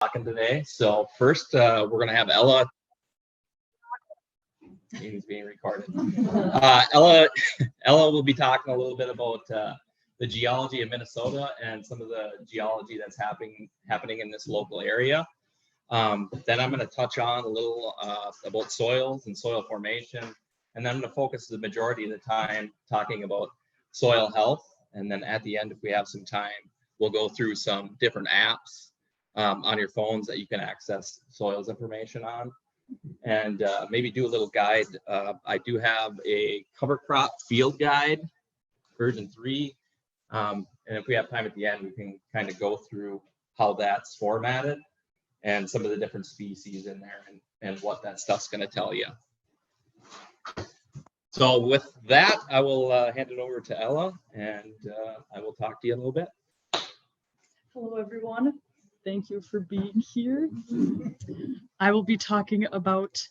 talking today. So first, we're going to have Ella. Meeting's being recorded. Ella will be talking a little bit about the geology of Minnesota and some of the geology that's happening in this local area. Then I'm going to touch on a little about soils and soil formation, and then I'm going to focus the majority of the time talking about soil health. And then at the end, if we have some time, we'll go through some different apps on your phones that you can access soils information on, and maybe do a little guide. I do have a cover crop field guide, version 3. And if we have time at the end, we can kind of go through how that's formatted and some of the different species in there and what that stuff's going to tell you. So with that, I will hand it over to Ella, and I will talk to you in a little bit. Hello, everyone. Thank you for being here. I will be talking about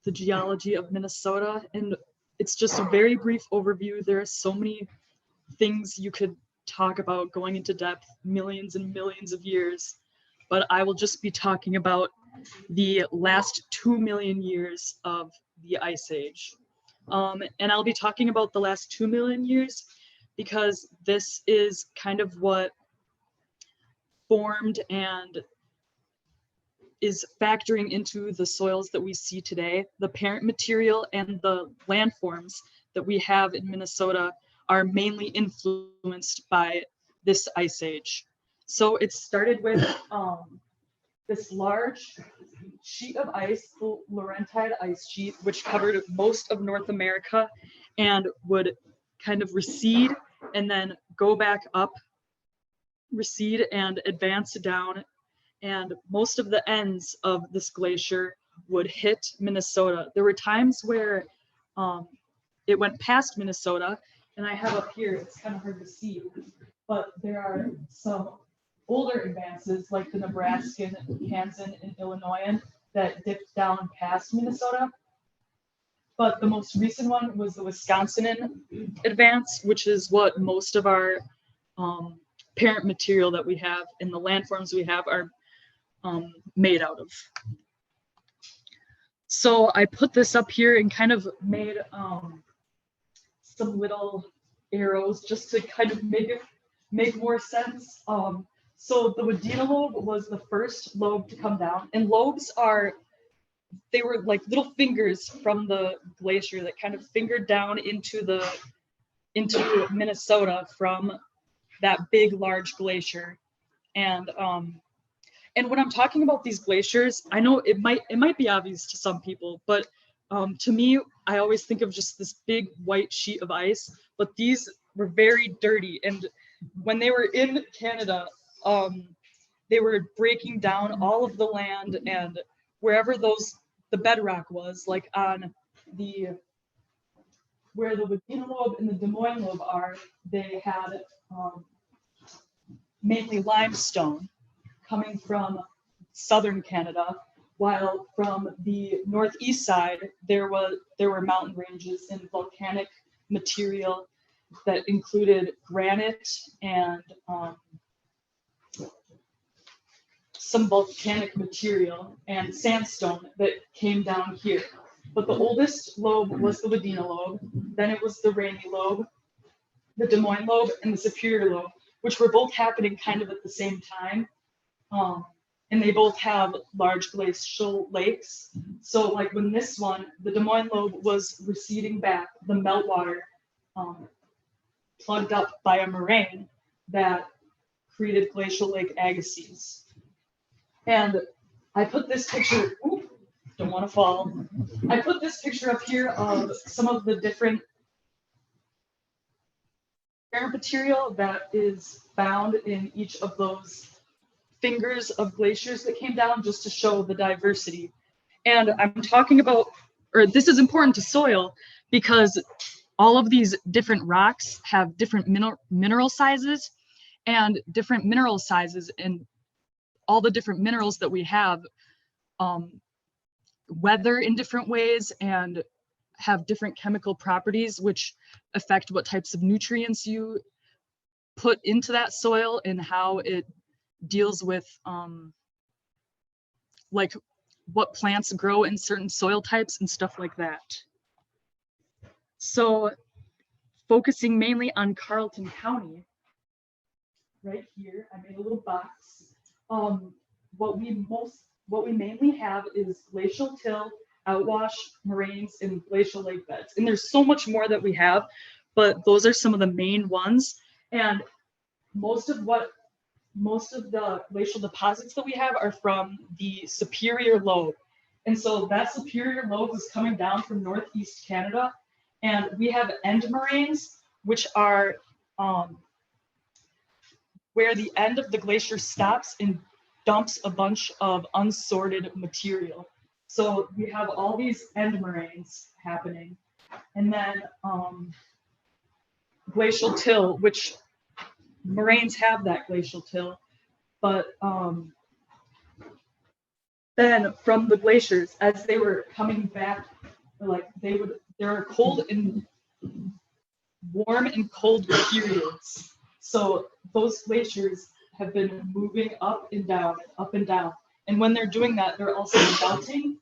the geology of Minnesota, and it's just a very brief overview. There are so many things you could talk about going into depth, millions and millions of years, but I will just be talking about the last 2 million years of the Ice Age. And I'll be talking about the last 2 million years because this is kind of what formed and is factoring into the soils that we see today. The parent material and the landforms that we have in Minnesota are mainly influenced by this ice age. So it started with this large sheet of ice, the Laurentide ice sheet, which covered most of North America and would kind of recede and then go back up, recede and advance down, and most of the ends of this glacier would hit Minnesota. There were times where it went past Minnesota, and I have up here, it's kind of hard to see, but there are some older advances like the Nebraskan, Kansan, and Illinoisan that dipped down past Minnesota. But the most recent one was the Wisconsin advance, which is what most of our parent material that we have and the landforms we have are made out of. So I put this up here and kind of made some little arrows just to kind of make more sense. So the Wadena lobe was the first lobe to come down, and lobes they were like little fingers from the glacier that kind of fingered down into Minnesota from that big large glacier. And when I'm talking about these glaciers, I know it might be obvious to some people, but to me, I always think of just this big white sheet of ice, but these were very dirty. And when they were in Canada, they were breaking down all of the land, and wherever the bedrock was, like on where the Wadena lobe and the Des Moines lobe are, they had mainly limestone coming from southern Canada, while from the northeast side there were mountain ranges and volcanic material that included granite and some volcanic material and sandstone that came down here. But the oldest lobe was the Wadena lobe, then it was the Rainy lobe, the Des Moines lobe, and the Superior lobe, which were both happening kind of at the same time. And they both have large glacial lakes. So like when this one, the Des Moines lobe was receding back, the meltwater plugged up by a moraine that created glacial Lake Agassiz. And I put this picture, don't want to fall. I put this picture up here of some of the different parent material that is found in each of those fingers of glaciers that came down, just to show the diversity. And I'm talking about, or this is important to soil because all of these different rocks have different mineral sizes, and different mineral sizes and all the different minerals that we have weather in different ways and have different chemical properties which affect what types of nutrients you put into that soil and how it deals with like what plants grow in certain soil types and stuff like that. So focusing mainly on Carleton County, right here, I made a little box. What we mainly have is glacial till, outwash, moraines, and glacial lake beds. And there's so much more that we have, but those are some of the main ones. And most of the glacial deposits that we have are from the superior lobe. And so that superior lobe is coming down from northeast Canada. And we have end moraines, which are where the end of the glacier stops and dumps a bunch of unsorted material. So we have all these end moraines happening. And then glacial till, which moraines have that glacial till, but then from the glaciers, as they were coming back, like there are cold and warm and cold periods. So those glaciers have been moving up and down, up and down. And when they're doing that, they're also melting.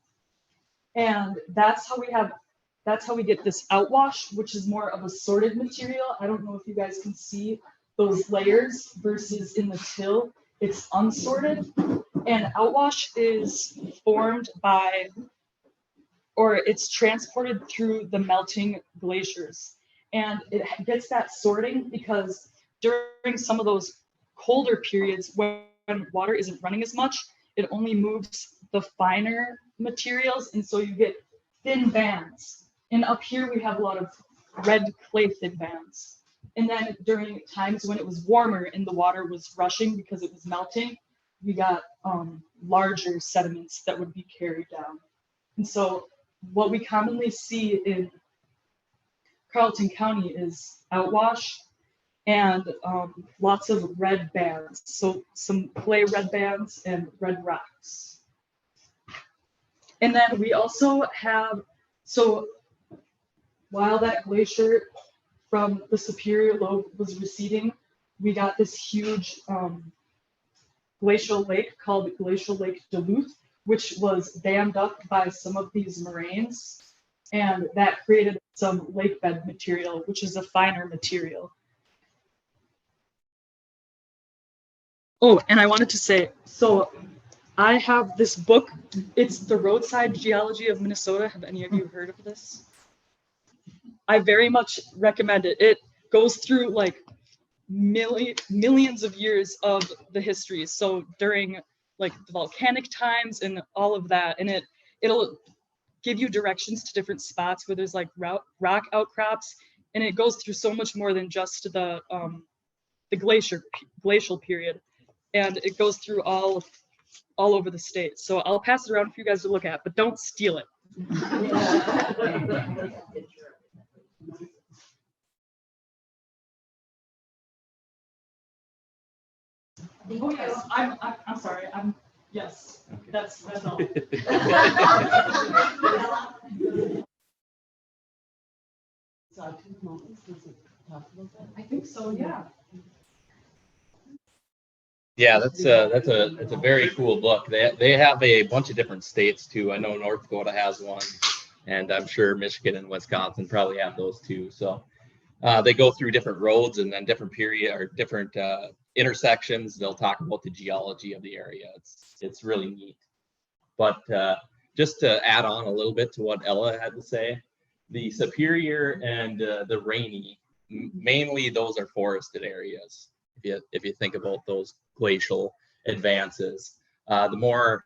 And that's how we get this outwash, which is more of a sorted material. I don't know if you guys can see those layers versus in the till, it's unsorted. And outwash is formed by, or it's transported through the melting glaciers. And it gets that sorting because during some of those colder periods when water isn't running as much, it only moves the finer materials. And so you get thin bands. And up here we have a lot of red clay thin bands. And then during times when it was warmer and the water was rushing because it was melting, we got larger sediments that would be carried down. And so what we commonly see in Carleton County is outwash and lots of red bands. So some clay red bands and red rocks. And then we also have, so while that glacier from the superior lobe was receding, we got this huge glacial lake called Glacial Lake Duluth, which was dammed up by some of these moraines. And that created some lake bed material, which is a finer material. Oh, and I wanted to say, so I have this book. It's The Roadside Geology of Minnesota. Have any of you heard of this? I very much recommend it. It goes through like millions of years of the history. So during like the volcanic times and all of that, and it'll give you directions to different spots where there's like rock outcrops, and it goes through so much more than just the glacial period, and it goes through all over the state. So I'll pass it around for you guys to look at, but don't steal it. Oh yes, I'm sorry. Yes, that's all. I think so. Yeah. Yeah, that's a very cool book. They have a bunch of different states too. I know North Dakota has one, and I'm sure Michigan and Wisconsin probably have those too. So they go through different roads and then different different intersections. They'll talk about the geology of the area. It's really neat. But just to add on a little bit to what Ella had to say, the Superior and the Rainy, mainly those are forested areas. If you think about those glacial advances, the more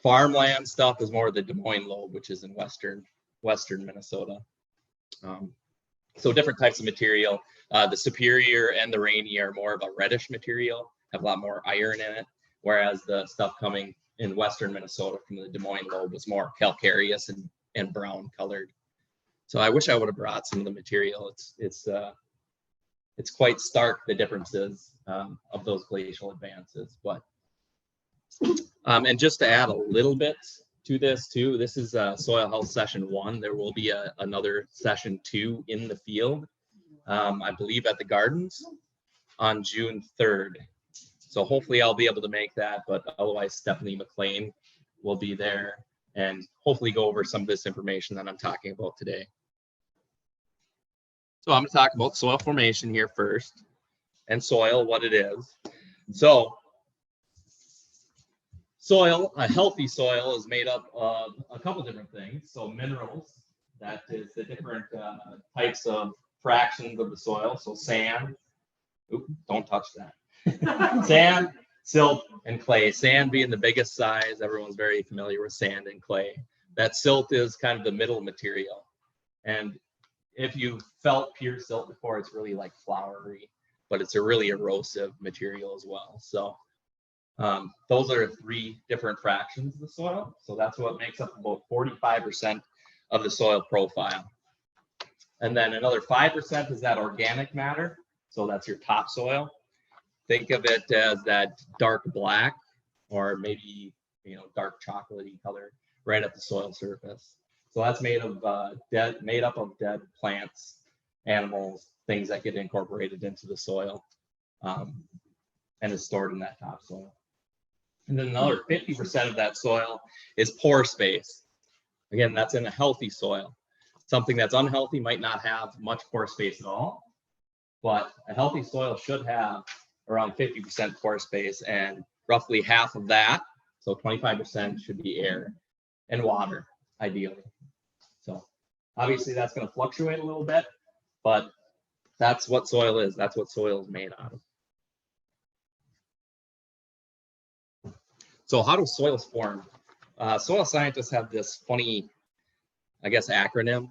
farmland stuff is more the Des Moines lobe, which is in western Minnesota. So different types of material. The Superior and the Rainy are more of a reddish material, have a lot more iron in it, whereas the stuff coming in western Minnesota from the Des Moines lobe was more calcareous and brown colored. So I wish I would have brought some of the material. It's quite stark, the differences of those glacial advances. But and just to add a little bit to this too, this is Soil Health Session 1. There will be another Session 2 in the field, I believe at the Gardens on June 3rd. So hopefully I'll be able to make that, but otherwise Stephanie McLean will be there and hopefully go over some of this information that I'm talking about today. So I'm going to talk about soil formation here first, and soil, what it is. So soil, a healthy soil, is made up of a couple different things. So minerals, that is the different types of fractions of the soil. So sand, don't touch that. Sand, silt, and clay. Sand being the biggest size. Everyone's very familiar with sand and clay. That silt is kind of the middle material. And if you felt pure silt before, it's really like floury, but it's a really erosive material as well. So those are three different fractions of the soil. So that's what makes up about 45% of the soil profile. And then another 5% is that organic matter. So that's your topsoil. Think of it as that dark black or maybe, dark chocolatey color right at the soil surface. So that's made up of dead plants, animals, things that get incorporated into the soil and is stored in that topsoil. And then another 50% of that soil is pore space. Again, that's in a healthy soil. Something that's unhealthy might not have much pore space at all, but a healthy soil should have around 50% pore space, and roughly half of that, so 25%, should be air and water, ideally. So obviously that's going to fluctuate a little bit, but that's what soil is. That's what soil is made out of. So how do soils form? Soil scientists have this funny, I guess, acronym.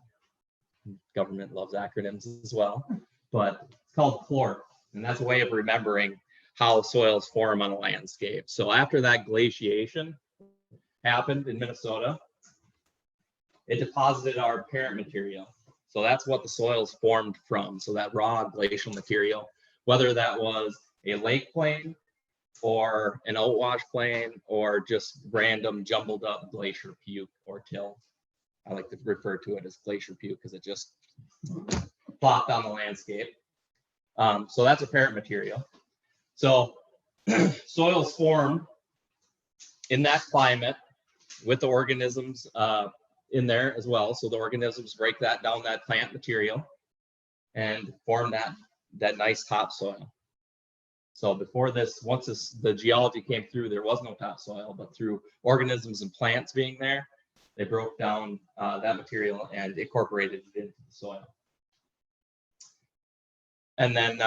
Government loves acronyms as well, but it's called CLORP, and that's a way of remembering how soils form on a landscape. So after that glaciation happened in Minnesota, it deposited our parent material. So that's what the soils formed from. So that raw glacial material, whether that was a lake plain or an outwash plain or just random jumbled up glacier puke or till. I like to refer to it as glacier puke because it just plopped on the landscape. So that's a parent material. So soils form in that climate with the organisms in there as well. So the organisms break that down, that plant material, and form that nice topsoil. So before this, once the geology came through, there was no topsoil, but through organisms and plants being there, they broke down that material and incorporated it into the soil. And then,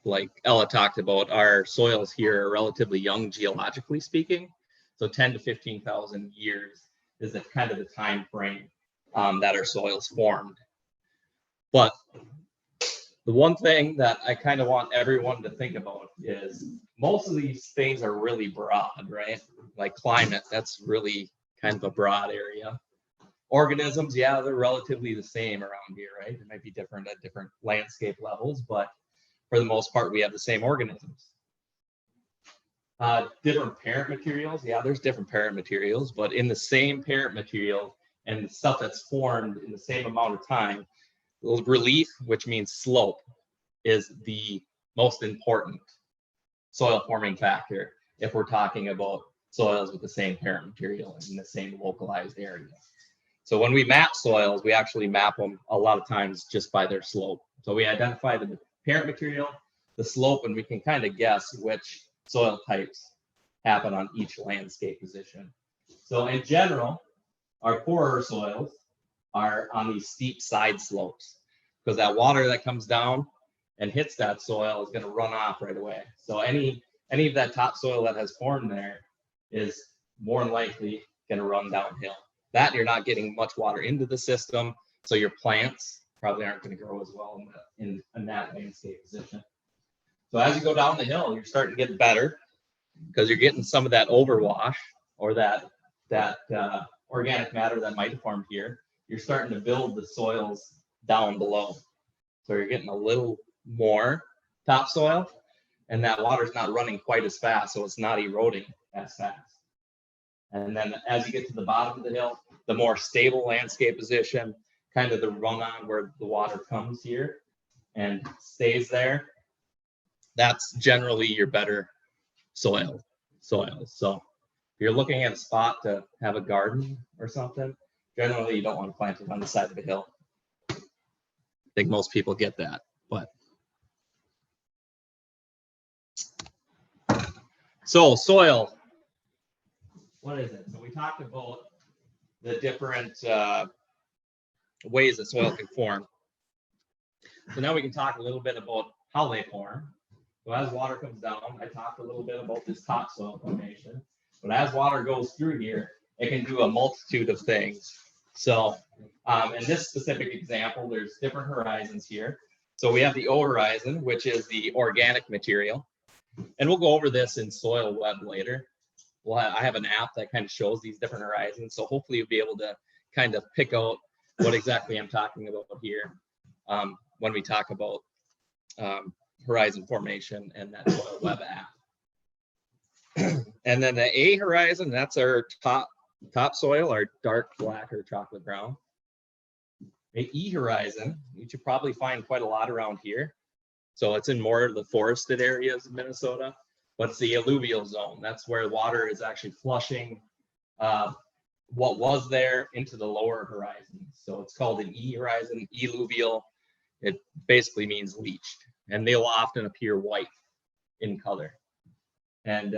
like Ella talked about, our soils here are relatively young geologically speaking. So 10 to 15,000 years is the kind of the time frame that our soils formed. But the one thing that I kind of want everyone to think about is most of these things are really broad, right? Like climate, that's really kind of a broad area. Organisms, yeah, they're relatively the same around here, right? It might be different at different landscape levels, but for the most part, we have the same organisms. Different parent materials, yeah, there's different parent materials, but in the same parent material and the stuff that's formed in the same amount of time, relief, which means slope, is the most important soil forming factor if we're talking about soils with the same parent material in the same localized area. So when we map soils, we actually map them a lot of times just by their slope. So we identify the parent material, the slope, and we can kind of guess which soil types happen on each landscape position. So in general, our poorer soils are on these steep side slopes because that water that comes down and hits that soil is going to run off right away. So any of that topsoil that has formed there is more than likely going to run downhill. That you're not getting much water into the system, so your plants probably aren't going to grow as well in that landscape position. So as you go down the hill, you're starting to get better because you're getting some of that overwash or that organic matter that might have formed here. You're starting to build the soils down below. So you're getting a little more topsoil, and that water's not running quite as fast, so it's not eroding as fast. And then as you get to the bottom of the hill, the more stable landscape position, kind of the run-on where the water comes here and stays there, that's generally your better soils. So you're looking at a spot to have a garden or something, generally you don't want to plant it on the side of the hill. I think most people get that, but. So soil, what is it? So we talked about the different ways that soil can form. So now we can talk a little bit about how they form. So as water comes down, I talked a little bit about this topsoil formation. But as water goes through here, it can do a multitude of things. So in this specific example, there's different horizons here. So we have the O horizon, which is the organic material. And we'll go over this in Soil Web later. I have an app that kind of shows these different horizons. So hopefully you'll be able to kind of pick out what exactly I'm talking about here when we talk about horizon formation and that Soil Web app. And then the A horizon, that's our top soil, our dark black or chocolate brown. The E horizon, you should probably find quite a lot around here. So it's in more of the forested areas of Minnesota, but it's the alluvial zone. That's where water is actually flushing what was there into the lower horizon. So it's called an E horizon, eluvial. It basically means leached, and they'll often appear white in color. And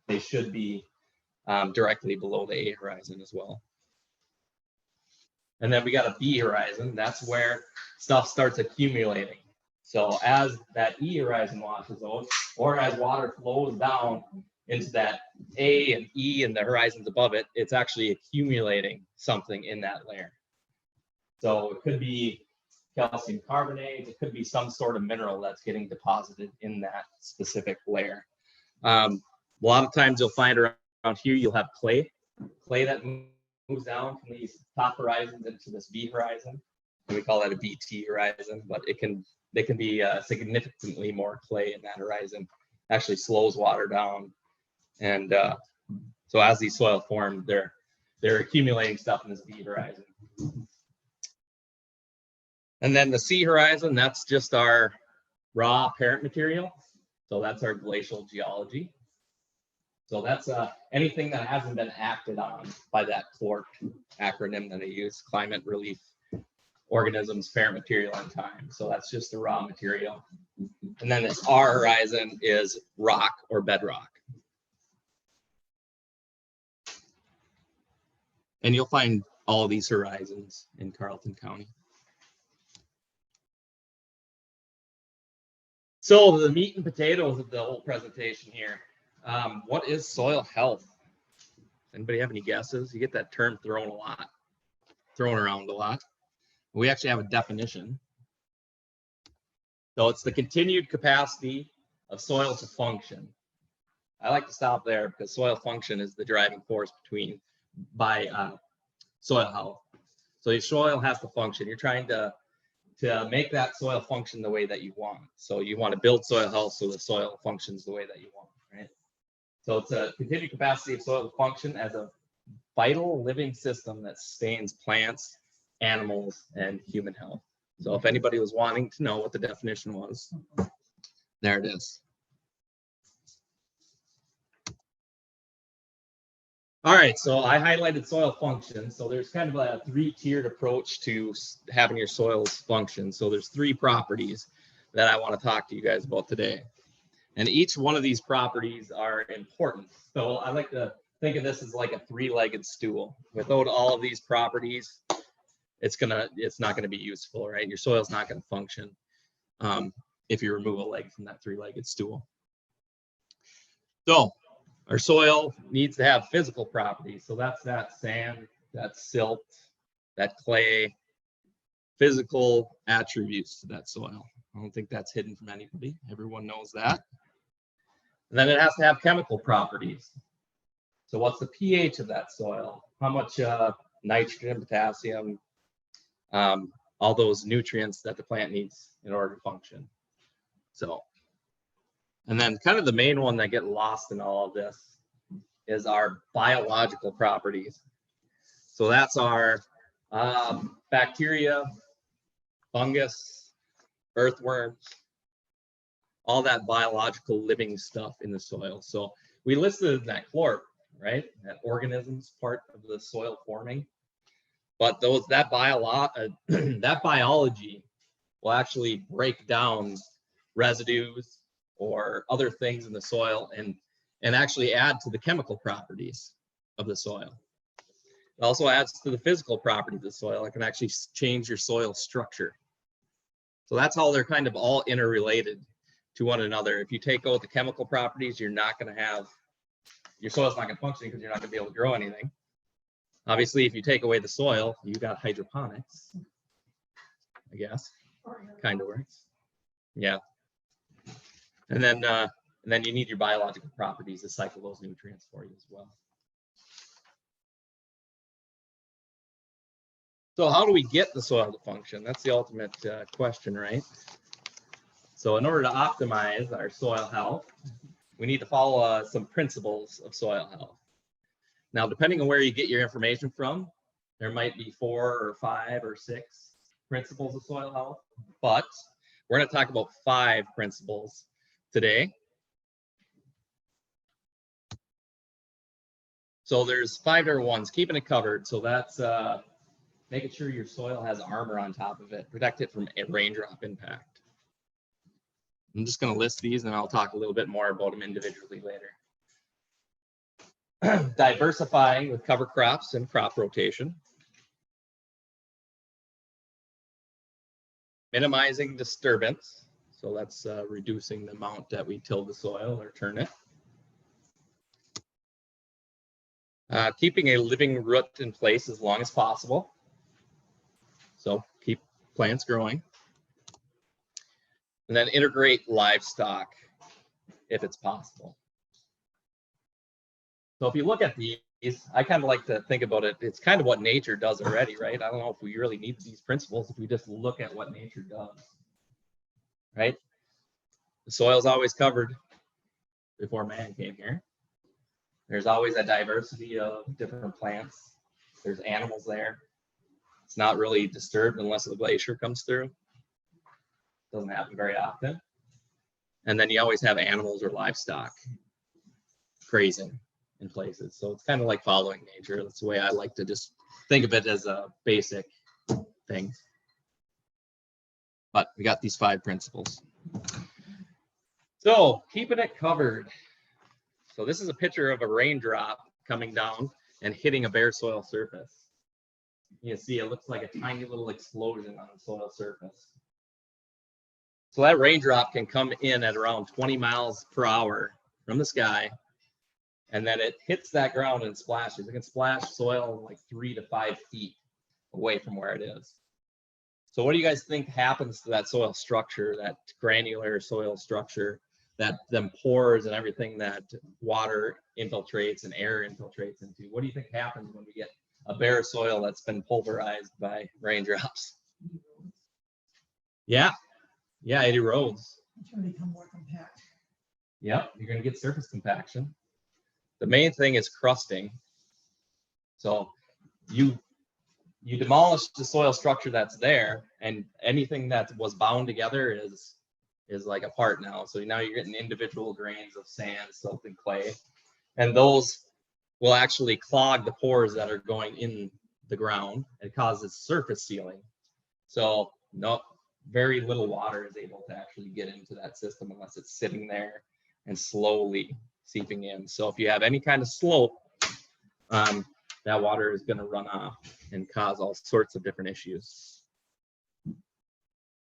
they should be directly below the A horizon as well. And then we got a B horizon. That's where stuff starts accumulating. So as that E horizon washes out, or as water flows down into that A and E and the horizons above it, it's actually accumulating something in that layer. So it could be calcium carbonate, it could be some sort of mineral that's getting deposited in that specific layer. A lot of times you'll find around here, you'll have clay that moves down from these top horizons into this B horizon. And we call that a BT horizon, but they can be significantly more clay in that horizon. Actually slows water down. And so as these soil form, they're accumulating stuff in this B horizon. And then the C horizon, that's just our raw parent material. So that's our glacial geology. So that's anything that hasn't been acted on by that CLORP acronym that they use, climate relief organisms, parent material, and time. So that's just the raw material. And then this R horizon is rock or bedrock. And you'll find all of these horizons in Carleton County. So the meat and potatoes of the whole presentation here. What is soil health? Anybody have any guesses? You get that term thrown around a lot. We actually have a definition. So it's the continued capacity of soil to function. I like to stop there because soil function is the driving force by soil health. So your soil has to function. You're trying to make that soil function the way that you want. So you want to build soil health so the soil functions the way that you want, right? So it's a continued capacity of soil to function as a vital living system that sustains plants, animals, and human health. So if anybody was wanting to know what the definition was, there it is. All right, so I highlighted soil function. So there's kind of a three-tiered approach to having your soils function. So there's three properties that I want to talk to you guys about today. And each one of these properties are important. So I like to think of this as like a three-legged stool. Without all of these properties, it's not gonna be useful, right? Your soil's not gonna function if you remove a leg from that three-legged stool. So our soil needs to have physical properties. So that's that sand, that silt, that clay, physical attributes to that soil. I don't think that's hidden from anybody. Everyone knows that. And then it has to have chemical properties. So what's the pH of that soil? How much nitrogen, potassium, all those nutrients that the plant needs in order to function. So, and then kind of the main one that get lost in all of this is our biological properties. So that's our bacteria, fungus, earthworms, all that biological living stuff in the soil. So we listed that chlorp, right? That organisms part of the soil forming. But that biology will actually break down residues or other things in the soil and actually add to the chemical properties of the soil. It also adds to the physical properties of the soil. It can actually change your soil structure. So that's how they're kind of all interrelated to one another. If you take out the chemical properties, you're not going to have, your soil's not going to function because you're not going to be able to grow anything. Obviously, if you take away the soil, you got hydroponics, I guess. Kind of works. Yeah. And then you need your biological properties to cycle those nutrients for you as well. So how do we get the soil to function? That's the ultimate question, right? So in order to optimize our soil health, we need to follow some principles of soil health. Now, depending on where you get your information from, there might be 4 or 5 or 6 principles of soil health, but we're going to talk about 5 principles today. So there's 5 different ones. Keeping it covered. So that's making sure your soil has armor on top of it. Protect it from a raindrop impact. I'm just going to list these and I'll talk a little bit more about them individually later. Diversifying with cover crops and crop rotation. Minimizing disturbance. So that's reducing the amount that we till the soil or turn it. Keeping a living root in place as long as possible. So keep plants growing. And then integrate livestock if it's possible. So if you look at these, I kind of like to think about it. It's kind of what nature does already, right? I don't know if we really need these principles if we just look at what nature does, right? The soil's always covered before man came here. There's always a diversity of different plants. There's animals there. It's not really disturbed unless a glacier comes through. Doesn't happen very often. And then you always have animals or livestock grazing in places. So it's kind of like following nature. That's the way I like to just think of it, as a basic thing. But we got these 5 principles. So keeping it covered. So this is a picture of a raindrop coming down and hitting a bare soil surface. You can see it looks like a tiny little explosion on the soil surface. So that raindrop can come in at around 20 miles per hour from the sky, and then it hits that ground and splashes. It can splash soil like 3 to 5 feet away from where it is. So what do you guys think happens to that soil structure, that granular soil structure, that them pores and everything that water infiltrates and air infiltrates into? What do you think happens when we get a bare soil that's been pulverized by raindrops? Yeah, it erodes. It's going to become more compact. Yep, you're going to get surface compaction. The main thing is crusting. So you demolish the soil structure that's there, and anything that was bound together is like a part now. So now you're getting individual grains of sand, silt, and clay, and those will actually clog the pores that are going in the ground and causes surface sealing. So very little water is able to actually get into that system unless it's sitting there and slowly seeping in. So if you have any kind of slope, that water is going to run off and cause all sorts of different issues.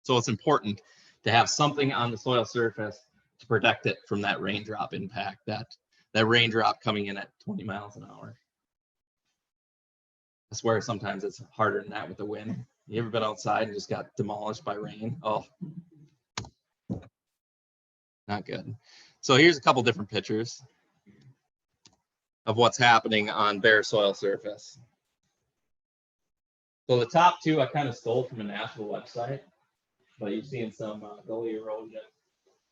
So it's important to have something on the soil surface to protect it from that raindrop impact, that raindrop coming in at 20 miles an hour. I swear sometimes it's harder than that with the wind. You ever been outside and just got demolished by rain? Oh, not good. So here's a couple different pictures of what's happening on bare soil surface. So the top 2 I kind of stole from a national website, but you're seeing some gully erosion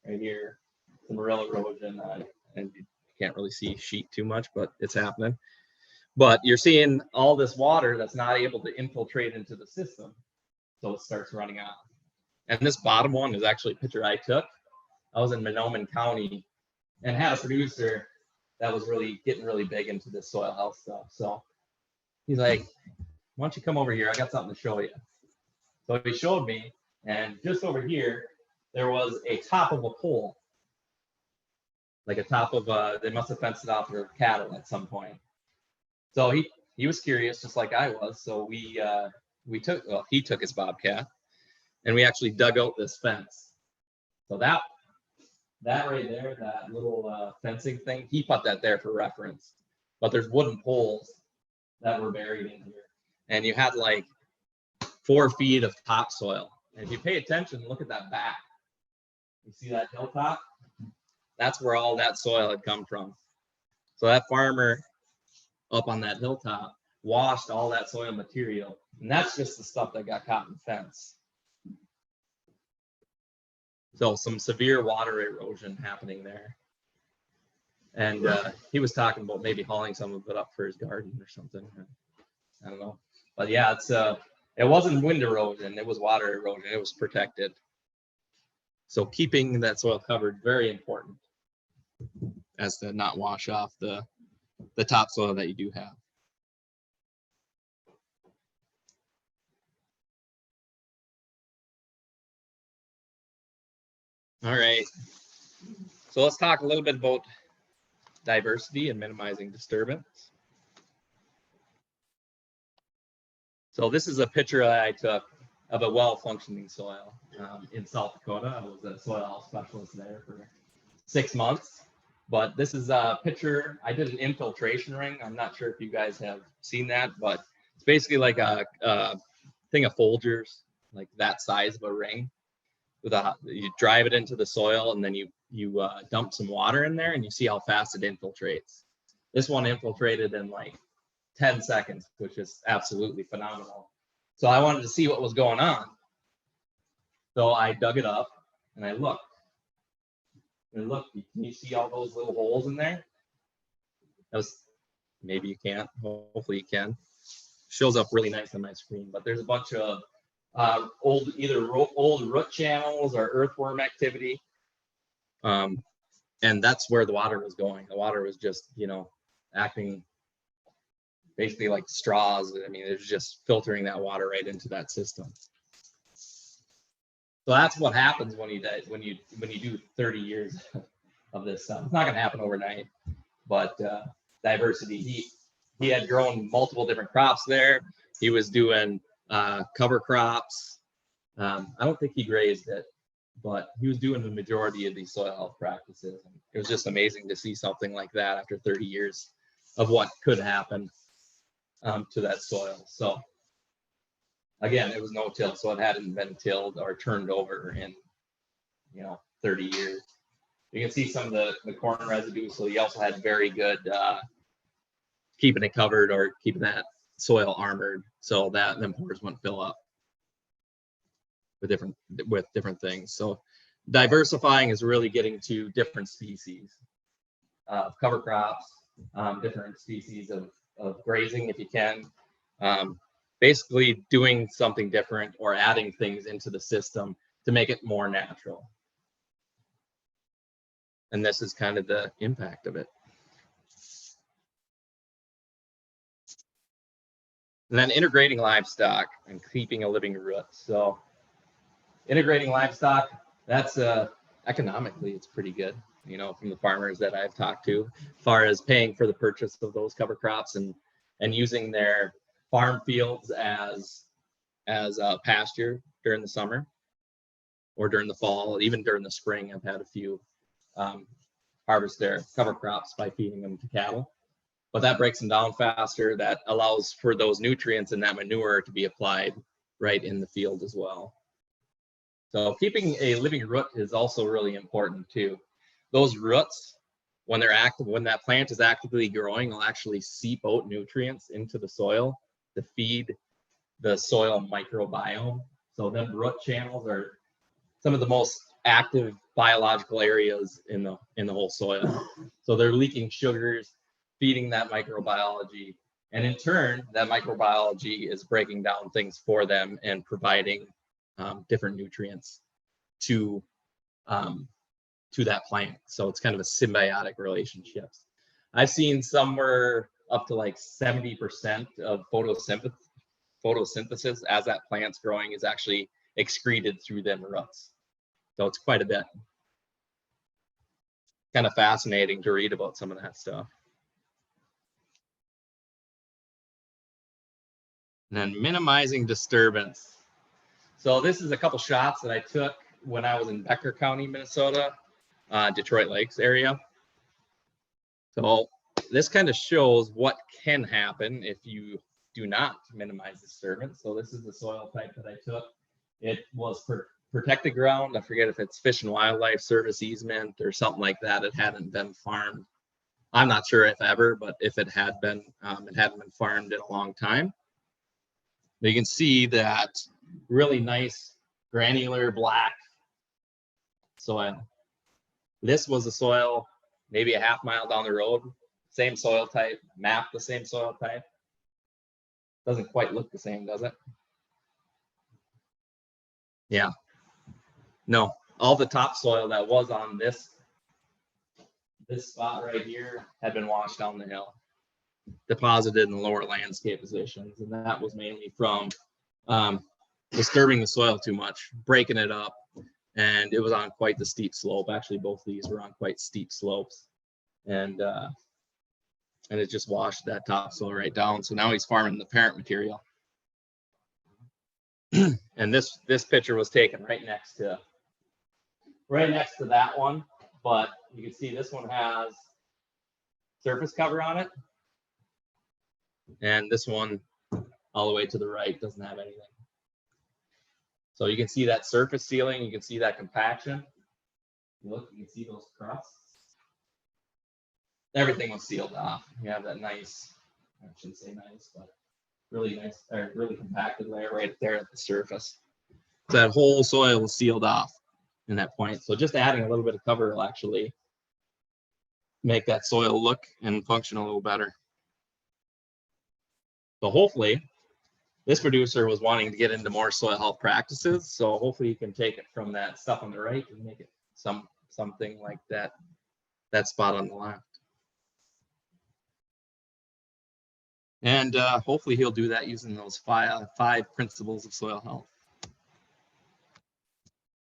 right here, some marilla erosion, and you can't really see sheet too much, but it's happening. But you're seeing all this water that's not able to infiltrate into the system, so it starts running off. And this bottom one is actually a picture I took. I was in Monoman County and had a producer that was really getting really big into this soil health stuff. So he's like, why don't you come over here? I got something to show you. So he showed me, and just over here, there was a top of a pole. Like a top of they must have fenced it off for cattle at some point. So he was curious, just like I was. So he took his bobcat, and we actually dug out this fence. So that right there, that little fencing thing, he put that there for reference. But there's wooden poles that were buried in here, and you had like 4 feet of topsoil. And if you pay attention, look at that back. You see that hilltop? That's where all that soil had come from. So that farmer up on that hilltop washed all that soil material, and that's just the stuff that got caught in the fence. So some severe water erosion happening there. And he was talking about maybe hauling some of it up for his garden or something. I don't know. But yeah, it wasn't wind erosion, it was water erosion. It was protected. So keeping that soil covered, very important, as to not wash off the topsoil that you do have. All right. So let's talk a little bit about diversity and minimizing disturbance. So this is a picture that I took of a well-functioning soil in South Dakota. I was a soil health specialist there for 6 months. But this is a picture. I did an infiltration ring. I'm not sure if you guys have seen that, but it's basically like a thing of Folgers, like that size of a ring. You drive it into the soil, and then you dump some water in there, and you see how fast it infiltrates. This one infiltrated in like 10 seconds, which is absolutely phenomenal. So I wanted to see what was going on. So I dug it up and I looked. And look, can you see all those little holes in there? Maybe you can't. Hopefully you can. Shows up really nice on my screen, but there's a bunch of old root channels or earthworm activity. And that's where the water was going. The water was just, acting basically like straws. I mean, it was just filtering that water right into that system. So that's what happens when you do 30 years of this stuff. It's not going to happen overnight, but diversity. He had grown multiple different crops there. He was doing cover crops. I don't think he grazed it, but he was doing the majority of these soil health practices. And it was just amazing to see something like that after 30 years of what could happen to that soil. So again, it was no-till, so it hadn't been tilled or turned over in 30 years. You can see some of the corn residue. So he also had very good keeping it covered or keeping that soil armored so that them pores wouldn't fill up with different things. So diversifying is really getting to different species of cover crops, different species of grazing if you can. Basically doing something different or adding things into the system to make it more natural. And this is kind of the impact of it. And then integrating livestock and keeping a living root. So integrating livestock, that's economically, it's pretty good, from the farmers that I've talked to, as far as paying for the purchase of those cover crops and using their farm fields as pasture during the summer or during the fall, even during the spring. I've had a few harvest their cover crops by feeding them to cattle, but that breaks them down faster. That allows for those nutrients and that manure to be applied right in the field as well. So keeping a living root is also really important too. Those roots, when they're active, when that plant is actively growing, will actually seep out nutrients into the soil to feed the soil microbiome. So them root channels are some of the most active biological areas in the whole soil. So they're leaking sugars, feeding that microbiology, and in turn, that microbiology is breaking down things for them and providing different nutrients to that plant. So it's kind of a symbiotic relationship. I've seen somewhere up to like 70% of photosynthesis as that plant's growing is actually excreted through them roots. So it's quite a bit. Kind of fascinating to read about some of that stuff. And then minimizing disturbance. So this is a couple shots that I took when I was in Becker County, Minnesota, Detroit Lakes area. So this kind of shows what can happen if you do not minimize disturbance. So this is the soil type that I took. It was protected ground. I forget if it's Fish and Wildlife Service easement or something like that. It hadn't been farmed. I'm not sure if ever, but if it had been, it hadn't been farmed in a long time. But you can see that really nice granular black soil. This was the soil maybe a half mile down the road. Same soil type, mapped the same soil type. Doesn't quite look the same, does it? Yeah. No, all the topsoil that was on this spot right here had been washed down the hill, deposited in lower landscape positions, and that was mainly from disturbing the soil too much, breaking it up, and it was on quite the steep slope. Actually, both of these were on quite steep slopes, and it just washed that topsoil right down. So now he's farming the parent material. And this picture was taken right next to that one, but you can see this one has surface cover on it, and this one all the way to the right doesn't have anything. So you can see that surface sealing, you can see that compaction. Look, you can see those crusts. Everything was sealed off. You have that nice, I shouldn't say nice, but really nice, or really compacted layer right there at the surface. So that whole soil was sealed off in that point. So just adding a little bit of cover will actually make that soil look and function a little better. So hopefully this producer was wanting to get into more soil health practices. So hopefully you can take it from that stuff on the right and make it something like that spot on the left. And hopefully he'll do that using those five principles of soil health.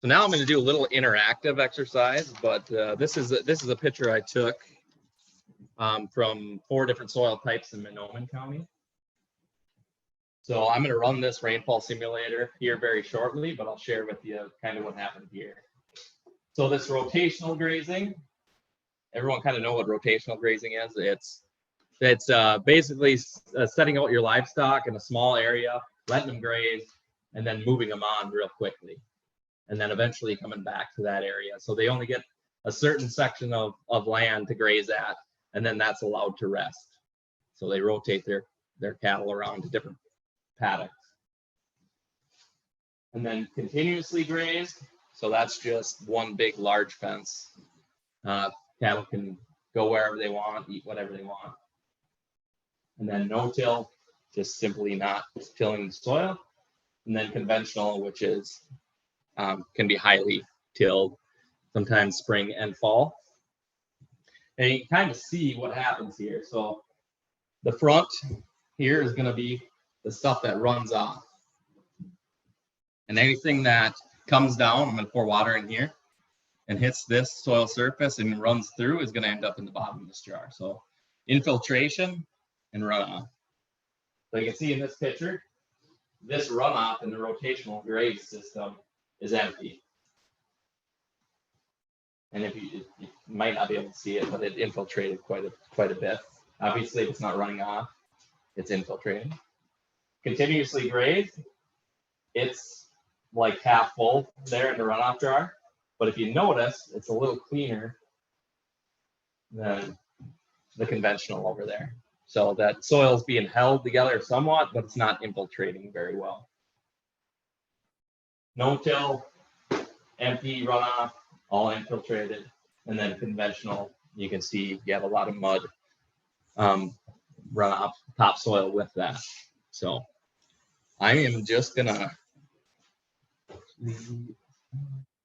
So now I'm going to do a little interactive exercise, but this is a picture I took from 4 different soil types in Monoman County. So I'm going to run this rainfall simulator here very shortly, but I'll share with you kind of what happened here. So this rotational grazing, everyone kind of know what rotational grazing is. It's basically setting out your livestock in a small area, letting them graze, and then moving them on real quickly, and then eventually coming back to that area. So they only get a certain section of land to graze at, and then that's allowed to rest. So they rotate their cattle around to different paddocks. And then continuously grazed, so that's just one big large fence. Cattle can go wherever they want, eat whatever they want. And then no-till, just simply not tilling the soil. And then conventional, which is can be highly tilled, sometimes spring and fall. And you can kind of see what happens here. So the front here is going to be the stuff that runs off. And anything that comes down, I'm going to pour water in here, and hits this soil surface and runs through is going to end up in the bottom of this jar. So infiltration and runoff. So you can see in this picture, this runoff in the rotational graze system is empty. And if you might not be able to see it, but it infiltrated quite a bit. Obviously, if it's not running off, it's infiltrating. Continuously grazed, it's like half full there in the runoff jar. But if you notice, it's a little cleaner than the conventional over there. So that soil is being held together somewhat, but it's not infiltrating very well. No-till, empty runoff, all infiltrated. And then conventional, you can see you have a lot of mud runoff topsoil with that. So I am just gonna, can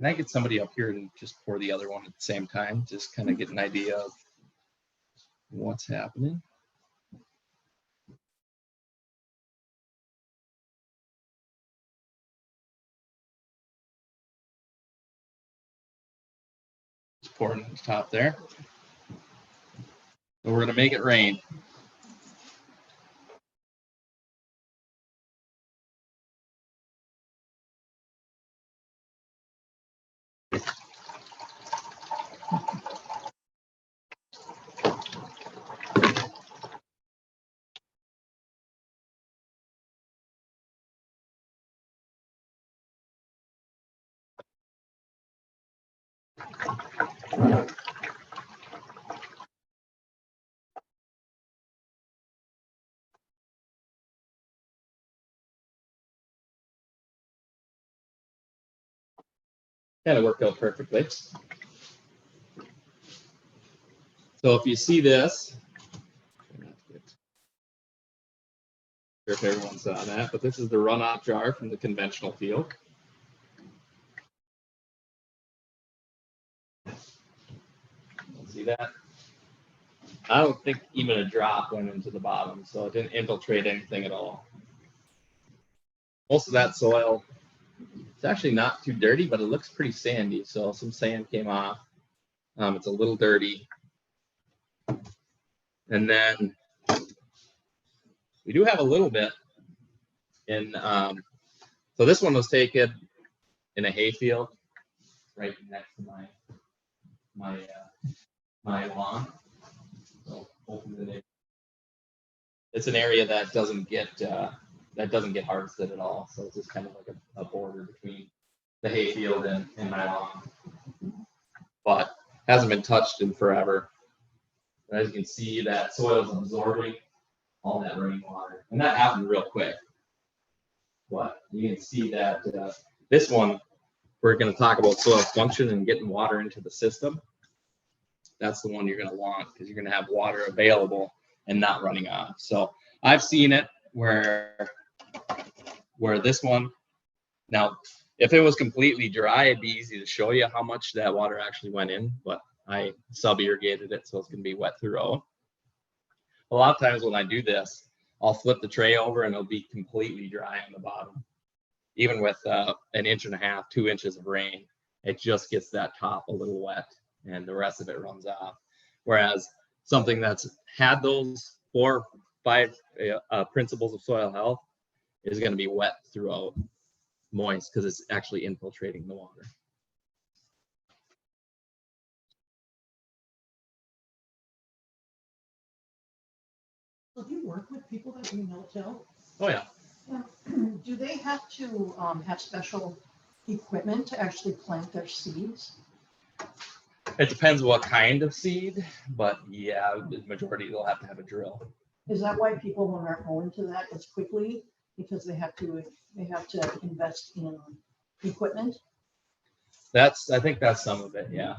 I get somebody up here and just pour the other one at the same time? Just kind of get an idea of what's happening. Just pouring on the top there. So we're gonna make it rain. Kind of worked out perfectly. So if you see this, I'm not sure if everyone saw that, but this is the runoff jar from the conventional field. See that? I don't think even a drop went into the bottom, so it didn't infiltrate anything at all. Most of that soil, it's actually not too dirty, but it looks pretty sandy, so some sand came off. It's a little dirty. And then we do have a little bit in, so this one was taken in a hayfield right next to my lawn. So it's an area that doesn't get harvested at all. So it's just kind of like a border between the hayfield and my lawn, but hasn't been touched in forever. But as you can see, that soil is absorbing all that rainwater, and that happened real quick. But you can see that this one, we're going to talk about soil function and getting water into the system. That's the one you're going to want because you're going to have water available and not running off. So I've seen it where this one, now if it was completely dry, it'd be easy to show you how much that water actually went in, but I sub-irrigated it, so it's going to be wet throughout. A lot of times when I do this, I'll flip the tray over and it'll be completely dry on the bottom. Even with 1.5 inches, 2 inches of rain, it just gets that top a little wet and the rest of it runs off. Whereas something that's had those 4 or 5 principles of soil health is going to be wet throughout, moist, because it's actually infiltrating the water. So do you work with people that do no-till? Oh yeah. Do they have to have special equipment to actually plant their seeds? It depends what kind of seed, but yeah, the majority will have to have a drill. Is that why people aren't going to that as quickly? Because they have to invest in equipment? I think that's some of it, yeah.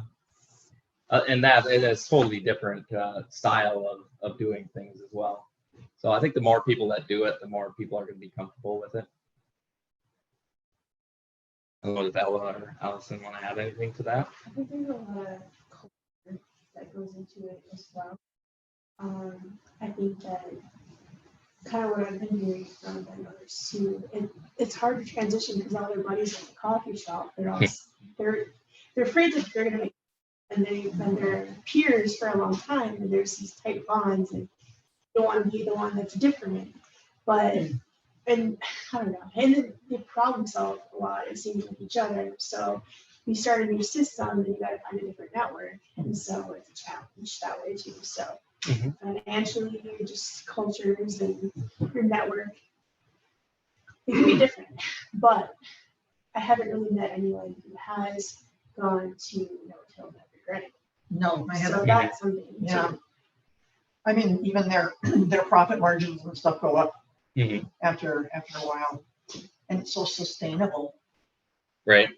And that it is totally different style of doing things as well. So I think the more people that do it, the more people are going to be comfortable with it. I don't know if Ella or Allison want to add anything to that. I think there's a lot of culture that goes into it as well. I think that kind of what I've been hearing from others too. It's hard to transition because all their buddies at the coffee shop, they're afraid that they're gonna make, and they've been their peers for a long time, and there's these tight bonds, and you don't want to be the one that's different. But and I don't know, and then they problem solve a lot, it seems, with each other. So you start a new system, and you got to find a different network, and so it's a challenge that way too. So financially, just cultures and your network, it can be different. But I haven't really met anyone who has gone to no-till and regretted it. No, I So haven't. that's something. Yeah. I mean, even their profit margins and stuff go up after a while, and it's so sustainable. Right.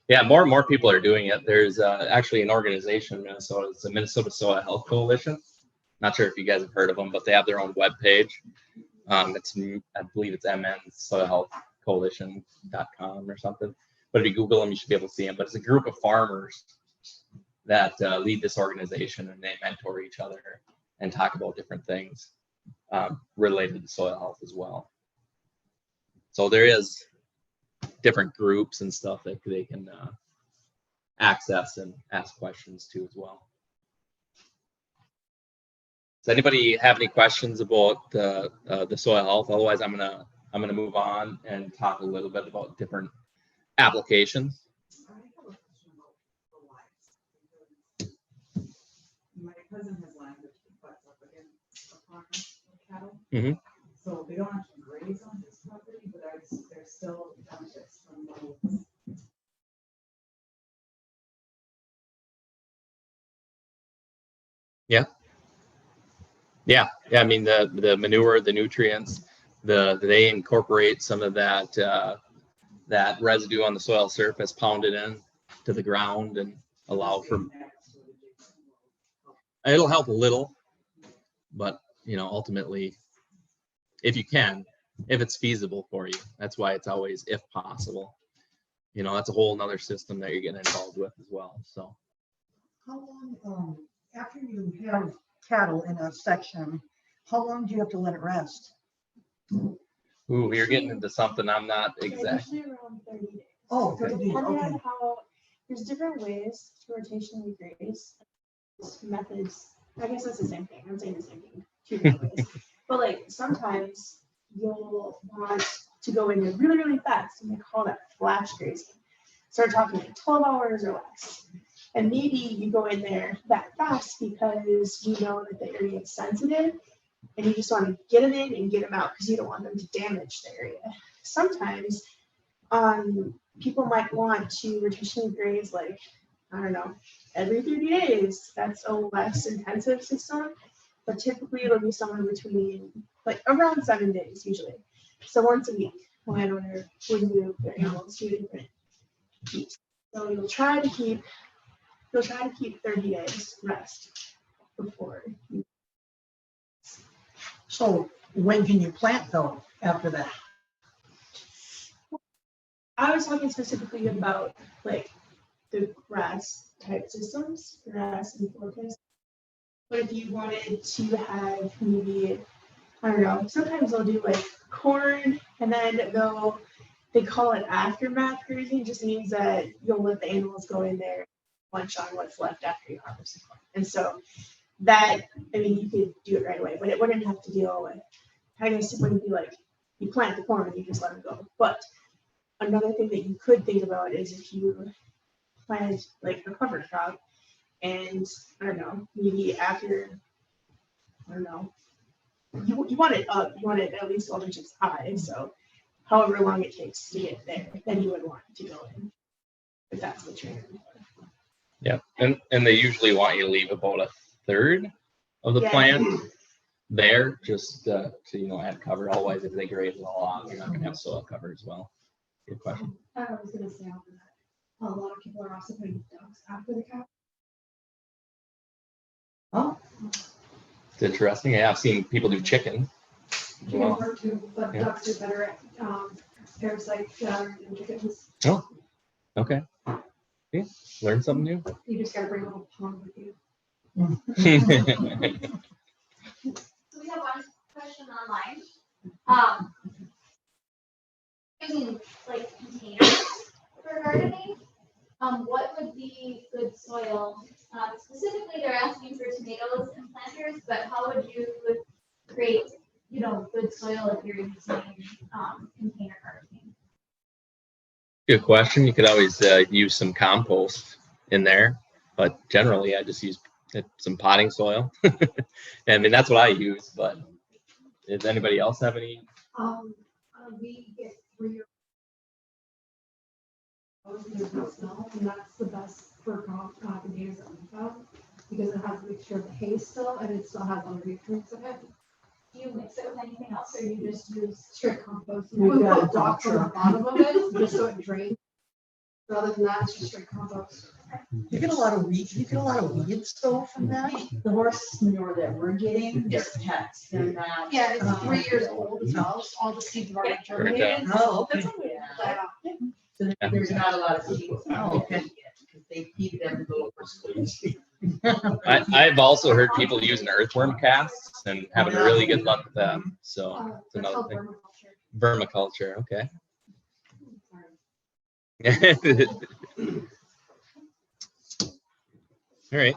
Yeah, more and more people are doing it. There's actually an organization in Minnesota. It's the Minnesota Soil Health Coalition. Not sure if you guys have heard of them, but they have their own webpage. I believe it's mnsoilhealthcoalition.com or something. But if you Google them, you should be able to see them. But it's a group of farmers that lead this organization, and they mentor each other and talk about different things related to soil health as well. So there is different groups and stuff that they can access and ask questions to as well. Does anybody have any questions about the soil health? Otherwise, I'm gonna move on and talk a little bit about different applications. I have a question about the lives. My cousin has land that he butts up against a farm with cattle. Mhm. So they don't have to graze on his property, but there's still benefits from those. Yeah. I mean the manure, the nutrients, they incorporate some of that that residue on the soil surface, pounded in to the ground, and allow for. It'll help a little, but ultimately, if you can, if it's feasible for you, that's why it's always if possible. That's a whole nother system that you're getting involved with as well. So. How long, after you have cattle in a section, how long do you have to let it rest? Ooh, you're getting into something I'm not exact. Usually around 30 days. Oh, So 30 days, depending okay. on how, there's different ways to rotationally graze. Methods, I guess that's the same thing. I'm saying the same thing, two different ways. But like sometimes you'll want to go in there really, really fast, and they call that flash grazing. Start talking like 12 hours or less. And maybe you go in there that fast because you know that the area is sensitive and you just want to get them in and get them out because you don't want them to damage the area. Sometimes people might want to rotationally graze like, I don't know, every 30 days. That's a less intensive system, but typically it'll be somewhere between like around 7 days usually. So once a week, landowner would move their animals to a different heat. So you'll try to keep 30 days rest before you. So when can you plant though after that? I was talking specifically about like the grass type systems, grass and focus. But if you wanted to have maybe, I don't know, sometimes they'll do like corn and then they call it aftermath grazing. It just means that you'll let the animals go in there, munch on what's left after you harvest the corn. And so that, I mean, you could do it right away, but it wouldn't have to deal with, I guess it wouldn't be like you plant the corn and you just let it go. But another thing that you could think about is if you plant like a cover crop and I don't know, maybe after, I don't know, you want it up, you want it at least 12 inches high. So however long it takes to get there, then you would want to go in if that's what you're doing. Yeah, and they usually want you to leave about a third of the plant there, just to add cover. Otherwise, if they grade it all out, you're not going to have soil cover as well. Good question. I was going to say on that, a lot of people are also putting ducks after the cow. Oh, It's interesting. Yeah, I've seen people do chicken. Chickens work too, but Yeah. ducks are better at parasite gathering than chickens. Oh, okay. Yeah, learn something new. You just gotta bring a little pond with you. So we have one question online. Using like containers for gardening, what would be good soil? Specifically, they're asking for tomatoes and planters, but how would you create, good soil if you're using container gardening? Good question. You could always use some compost in there, but generally I just use some potting soil. I mean, that's what I use, but does anybody else have any? We get 3 years. There's no smell, and that's the best for containers that we have because it has a mixture of hay still, and it still has all the nutrients in it. Do you mix it with anything else, or you just use Straight compost. We've We got put rocks on the sure. bottom of it just so it drains. But other than that, it's just straight compost. you get a lot of weeds. You get a lot of weeds though from that. The horse manure that we're getting just protects them that. Yeah, it's 3 years old as well. All the seeds have already germinated. Oh, okay. That's what we So there's not a lot of seeds. Oh, okay. Because they feed them the little horse. I've also heard people using earthworm casts and having really good luck with them. So it's That's another called thing. vermiculture. Vermiculture, okay. All right.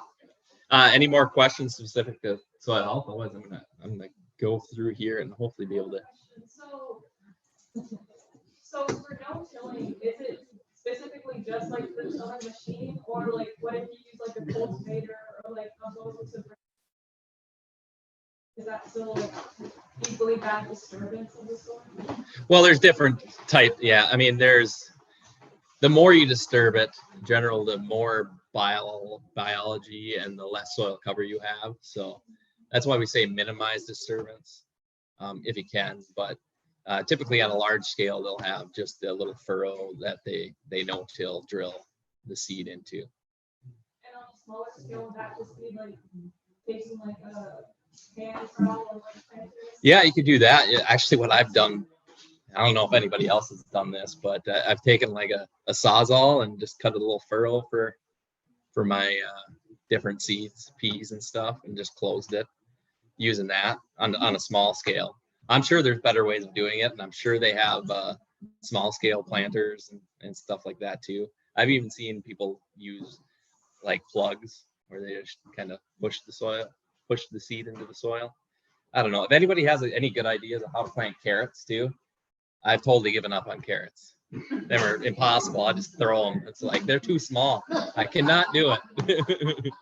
Any more questions specific to soil health? Otherwise, I'm gonna go through here and hopefully be able to. So for no tilling, is it specifically just like the tilling machine, or like what if you use like a cultivator or like a hoe to? Is that still like equally bad disturbance of the soil? Well, there's different type. Yeah, I mean, there's the more you disturb it, in general, the more biology and the less soil cover you have. So that's why we say minimize disturbance if you can. But typically on a large scale, they'll have just a little furrow that they no-till drill the seed into. And on a smaller scale, would that just be like facing like a hand trowel or like planters? Yeah, you could do that. Yeah, actually, what I've done, I don't know if anybody else has done this, but I've taken like a Sawzall and just cut a little furrow for my different seeds, peas and stuff, and just closed it using that on a small scale. I'm sure there's better ways of doing it, and I'm sure they have small scale planters and stuff like that too. I've even seen people use like plugs where they just kind of push the seed into the soil. I don't know if anybody has any good ideas of how to plant carrots too. I've totally given up on carrots. They were impossible. I just throw them. It's like they're too small. I cannot do it.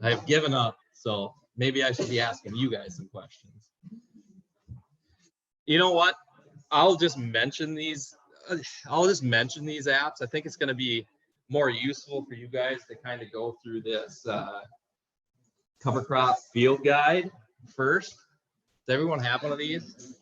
I've given up. So maybe I should be asking you guys some questions. You know what? I'll just mention these apps. I think it's going to be more useful for you guys to kind of go through this cover crop field guide first. Does everyone have one of these?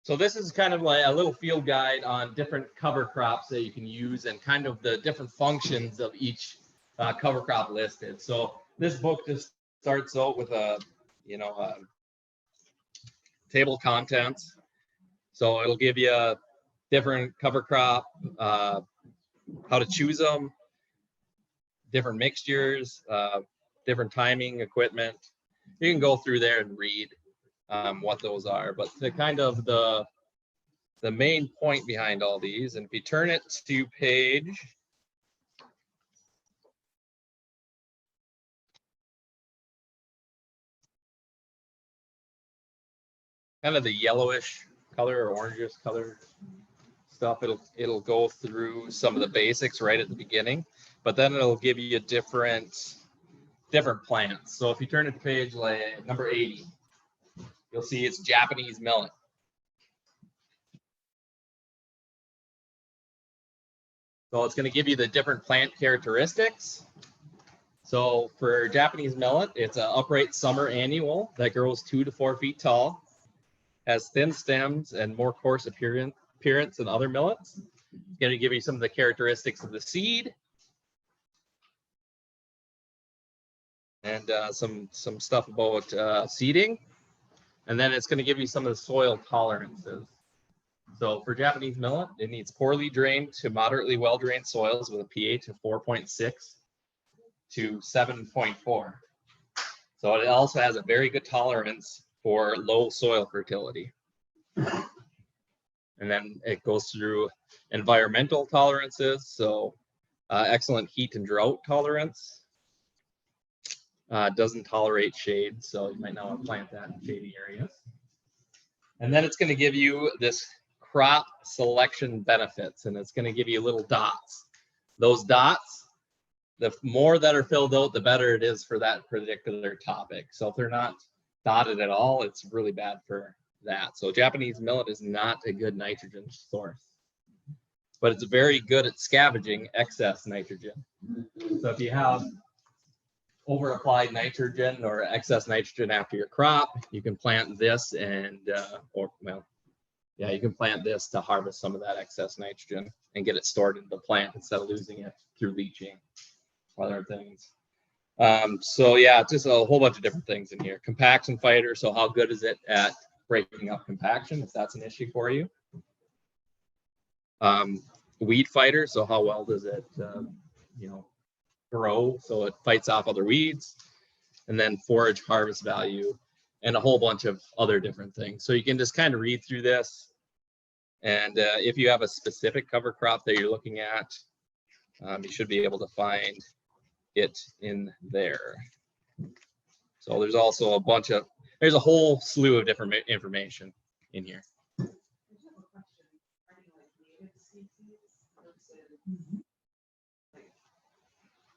So this is kind of like a little field guide on different cover crops that you can use and kind of the different functions of each cover crop listed. So this book just starts out with a table of contents. So it'll give you different cover crop, how to choose them, different mixtures, different timing equipment. You can go through there and read what those are, but the kind of the main point behind all these, and if you turn it to page kind of the yellowish color or orangish color stuff, it'll go through some of the basics right at the beginning, but then it'll give you different plants. So if you turn it to page like number 80, you'll see it's Japanese millet. So it's going to give you the different plant characteristics. So for Japanese millet, it's an upright summer annual that grows 2 to 4 feet tall, has thin stems and more coarse appearance than other millets. It's going to give you some of the characteristics of the seed and some stuff about seeding. And then it's going to give you some of the soil tolerances. So for Japanese millet, it needs poorly drained to moderately well-drained soils with a pH of 4.6 to 7.4. So it also has a very good tolerance for low soil fertility. And then it goes through environmental tolerances. So excellent heat and drought tolerance. Doesn't tolerate shade, so you might not want to plant that in shady areas. And then it's going to give you this crop selection benefits, and it's going to give you little dots. Those dots, the more that are filled out, the better it is for that particular topic. So if they're not dotted at all, it's really bad for that. So Japanese millet is not a good nitrogen source, but it's very good at scavenging excess nitrogen. So if you have over applied nitrogen or excess nitrogen after your crop, you can plant this and you can plant this to harvest some of that excess nitrogen and get it stored in the plant instead of losing it through leaching or other things. So yeah, just a whole bunch of different things in here. Compaction fighter, so how good is it at breaking up compaction if that's an issue for you? Weed fighter, so how well does it, you know, grow so it fights off other weeds, and then forage harvest value, and a whole bunch of other different things. So you can just kind of read through this, and if you have a specific cover crop that you're looking at, you should be able to find it in there. So there's also a bunch of, there's a whole slew of different information in here.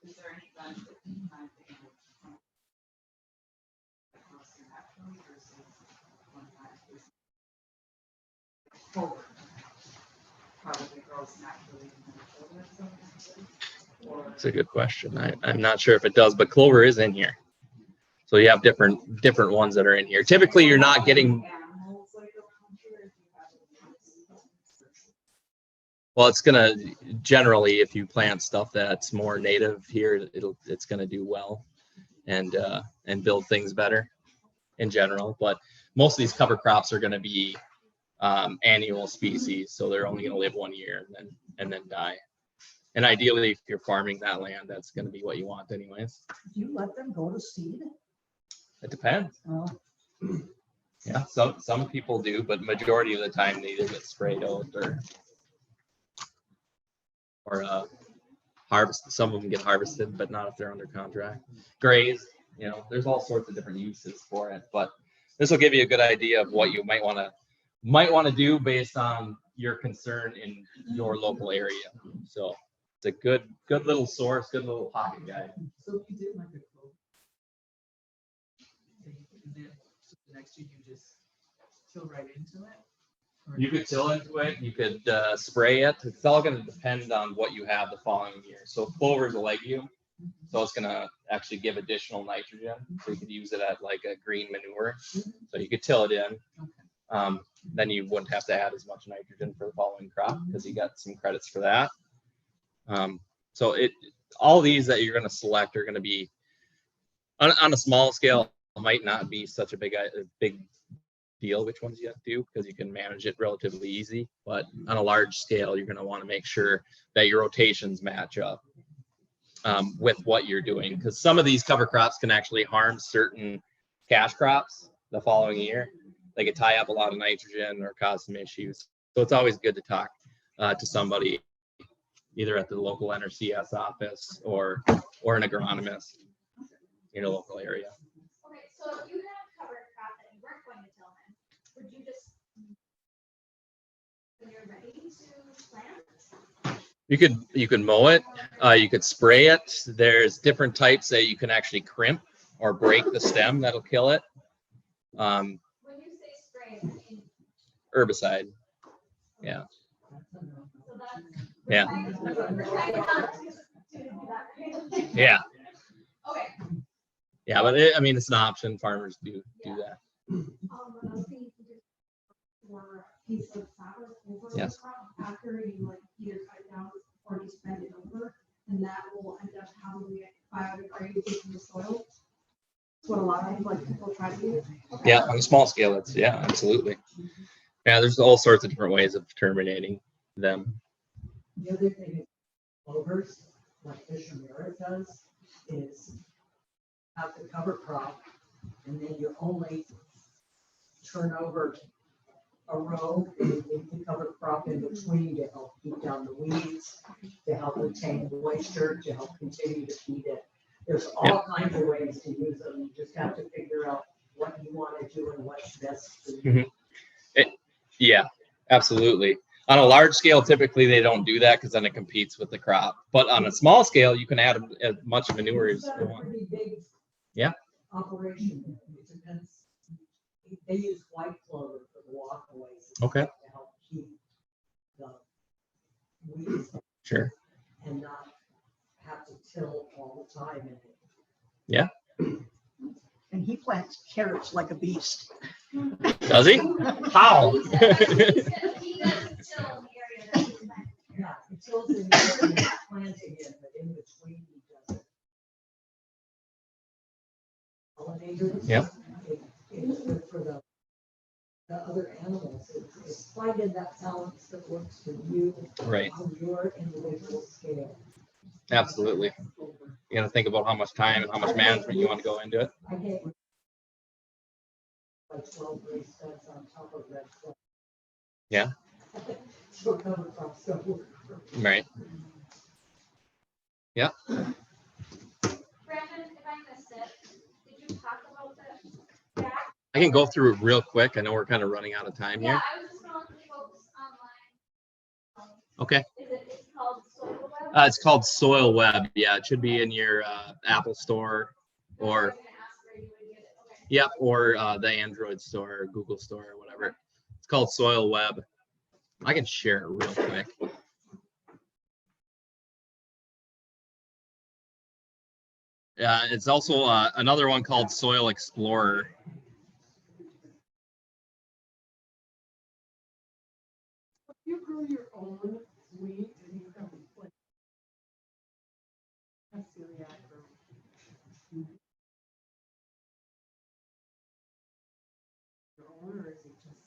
Is there any benefit in planting naturally versus one time? Forward probably grows naturally in the or It's a good question. I'm not sure if it does, but clover is in here. So you have different ones that are in here. Typically, you're not getting. animals like a puncher if you have Well, it's gonna generally, if you plant stuff that's more native here, it's gonna do well, and build things better in general. But most of these cover crops are gonna be annual species, so they're only gonna live 1 year and then die. And ideally, if you're farming that land, that's gonna be what you want, anyways. Do you let them go to seed? It depends. Oh, Yeah, some people do, but majority of the time they either get sprayed out or harvest. Some of them get harvested, but not if they're under contract. Graze, you know, there's all sorts of different uses for it, but this will give you a good idea of what you might want to do based on your concern in your local area. So it's a good little source, good little pocket guide. So if you did like a clove, and then so the next year you just till right into it? Or You could till into it, you could spray it. It's all going to depend on what you have the following year. So clover is a legume, so it's going to actually give additional nitrogen. So you could use it at like a green manure. So you could till it in. Then you wouldn't have to add as much nitrogen for the following crop because you got some credits for that. So all these that you're going to select are going to be on a small scale. Might not be such a big deal which ones you have to do because you can manage it relatively easy, but on a large scale you're going to want to make sure that your rotations match up with what you're doing, because some of these cover crops can actually harm certain cash crops the following year. They could tie up a lot of nitrogen or cause some issues, so it's always good to talk to somebody either at the local NRCS office or an agronomist in a local area. Okay, so if you had a cover crop that you weren't going to till in, would you just, when you're ready to plant? You could mow it, you could spray it. There's different types that you can actually crimp or break the stem that'll kill it. When you say spray, I mean, Herbicide. Yeah. so that's. Yeah. We're trying not to do that. Yeah. Okay. Yeah, but I mean, it's an option. Farmers do that. When I was thinking to do for a piece of fabric over the Yes. crop, after you like either cut it down or just bend it over, and that will end up having it biodegrade in the soil. That's what a lot of like people try to do. Yeah, on a small scale, it's absolutely. Yeah, there's all sorts of different ways of terminating them. The other thing is clovers, like Fish and Merit does, is have the cover crop, and then you only turn over a row and leave the cover crop in between to help keep down the weeds, to help retain moisture, to help continue to feed it. There's all kinds of ways to use them. You just have to figure out what you want to do and what's best for you. Yeah, absolutely. On a large scale, typically they don't do that because then it competes with the crop. But on a small scale, you can add as much manure as It's you a want. pretty big Yeah. operation. It depends. They use white clover for the walkways. Okay. To help keep the weeds Sure. and not have to till all the time. And Yeah. and he plants carrots like a beast. Does he? How? He does till in the area that you plant. yeah, it tills in there and it's planting it, but in between he does it. Pollinators. Yep. It's good for the other animals. It's Why did that balance that works for you? Right. On your individual scale? Absolutely. You got to think about how much time and how much management you want to go into it. I hate when like 12 race beds on top of that. Yeah. So cover crop stuff. Right. Yeah. Brandon, if I missed it, did you talk about the back? I can go through it real quick. I know we're kind of running out of time Yeah, here. I was just going to focus online. Okay. It's called Soil Web? It's called Soil Web. Yeah, it should be in your Apple Store I was or gonna ask where you would get it. Okay. yep, or the Android store or Google store or whatever. It's called Soil Web. I can share it real quick. It's also another one called Soil Explorer. You grow your own wheat and you have like a celiac or your own, or is it just?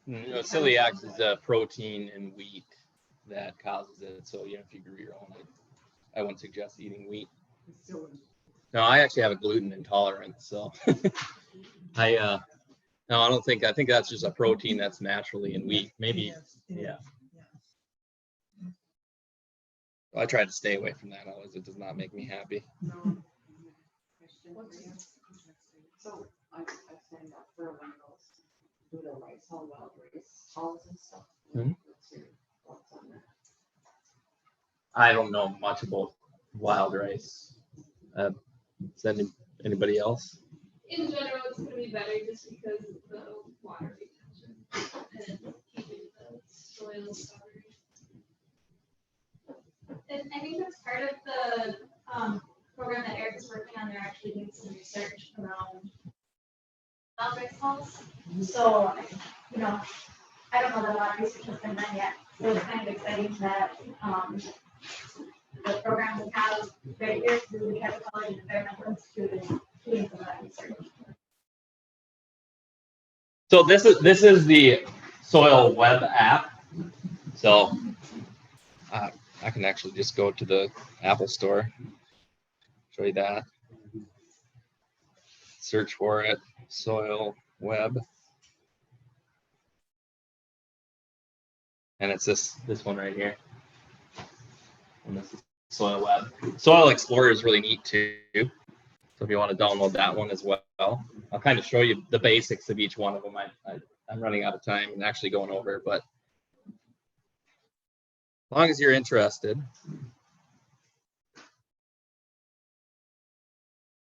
No, celiac is a protein in wheat that causes it. So if you grew your own, I wouldn't suggest eating wheat. It's still No, I actually have a gluten intolerance, so no, I don't think. I think that's just a protein that's naturally in wheat. Maybe, yeah. I try to stay away from that. Otherwise, it does not make me happy. no. So I've signed up for one of those, do the rice, all wild rice, hulls and stuff. Mhm. What's your thoughts on that? I don't know much about wild rice. Is anybody else? In general, it's gonna be better just because of the water retention and keeping the soil covered. And I think that's part of the program that Eric is working on. They're actually doing some research around wild rice hulls. So, I don't know that a lot of research has been done yet. So it's kind of exciting that the program we have right here through the Chippewa College and Environmental Institute is doing some of that research. So this is the Soil Web app. So I can actually just go to the Apple Store, show you that. Search for it, Soil Web, and it's this one right here. And this is Soil Web. Soil Explorer is really neat too. So if you want to download that one as well, I'll kind of show you the basics of each one of them. I'm running out of time and actually going over, but as long as you're interested.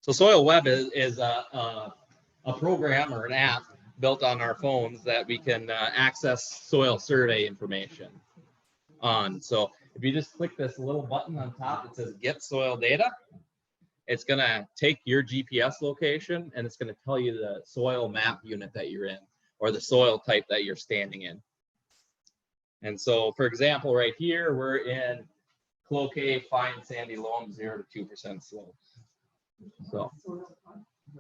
So Soil Web is a program or an app built on our phones that we can access soil survey information on. So if you just click this little button on top that says Get Soil Data, it's going to take your GPS location and it's going to tell you the soil map unit that you're in or the soil type that you're standing in. And so, for example, right here, we're in Cloquet, fine sandy loam, 0 to 2% slopes. So,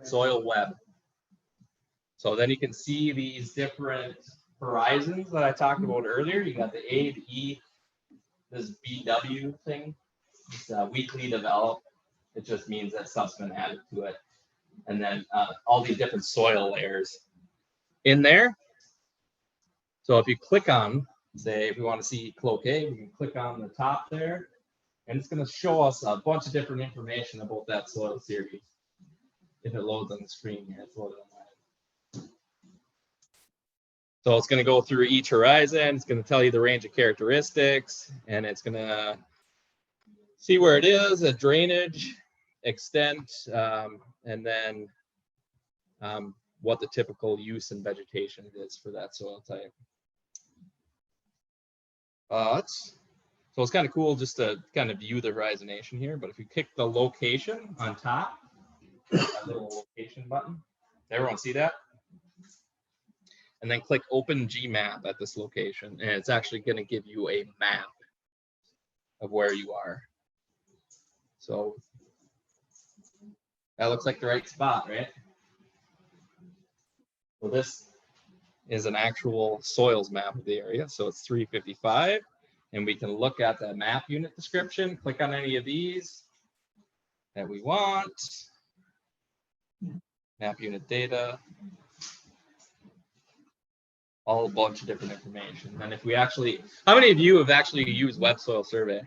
Soil Web. So then you can see these different horizons that I talked about earlier. You got the A, the E, this BW thing. It's weekly developed. It just means that stuff's been added to it. And then all these different soil layers in there. So if you click on, say, if we want to see Cloquet, we can click on the top there. And it's going to show us a bunch of different information about that soil series. If it loads on the screen here, it's loaded on mine. So it's going to go through each horizon. It's going to tell you the range of characteristics, and it's going to see where it is, a drainage, extent, and then what the typical use and vegetation is for that soil type. So it's kind of cool just to kind of view the horizonation here, but if you click the location on top, that little location button, everyone see that? And then click Open GMap at this location, and it's actually going to give you a map of where you are. So that looks like the right spot, right? So is an actual soils map of the area. So it's 355. And we can look at the map unit description, click on any of these that we want. Map unit data. All a bunch of different information. And if we actually, how many of you have actually used web soil survey?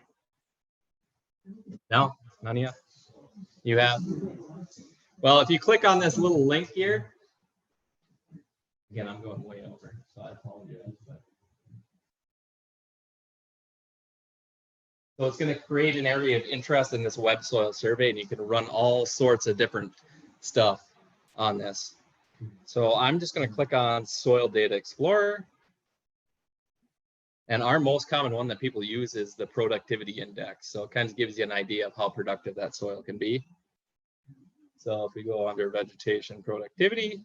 No, none of you? You have? Well, if you click on this little link here, again, I'm going way over, so I apologize. So it's going to create an area of interest in this web soil survey, and you can run all sorts of different stuff on this. So I'm just going to click on Soil Data Explorer. And our most common one that people use is the productivity index. So it kind of gives you an idea of how productive that soil can be. So if we go under vegetation productivity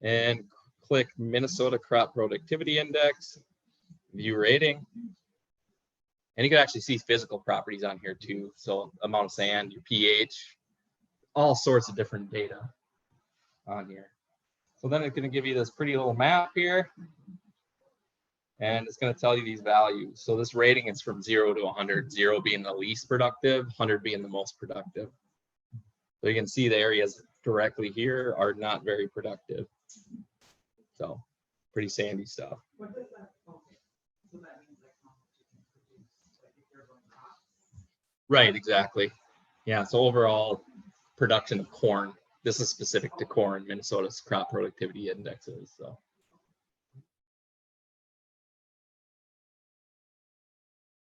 and click Minnesota Crop Productivity Index, view rating, and you can actually see physical properties on here too. So amount of sand, your pH, all sorts of different data on here. So then it's going to give you this pretty little map here. And it's going to tell you these values. So this rating is from 0 to 100, 0 being the least productive, 100 being the most productive. So you can see the areas directly here are not very productive. So pretty sandy stuff. What does that, okay, so that means that competition produce, like if you're going crops. Right, exactly. Yeah, so overall production of corn. This is specific to corn, Minnesota's crop productivity indexes. So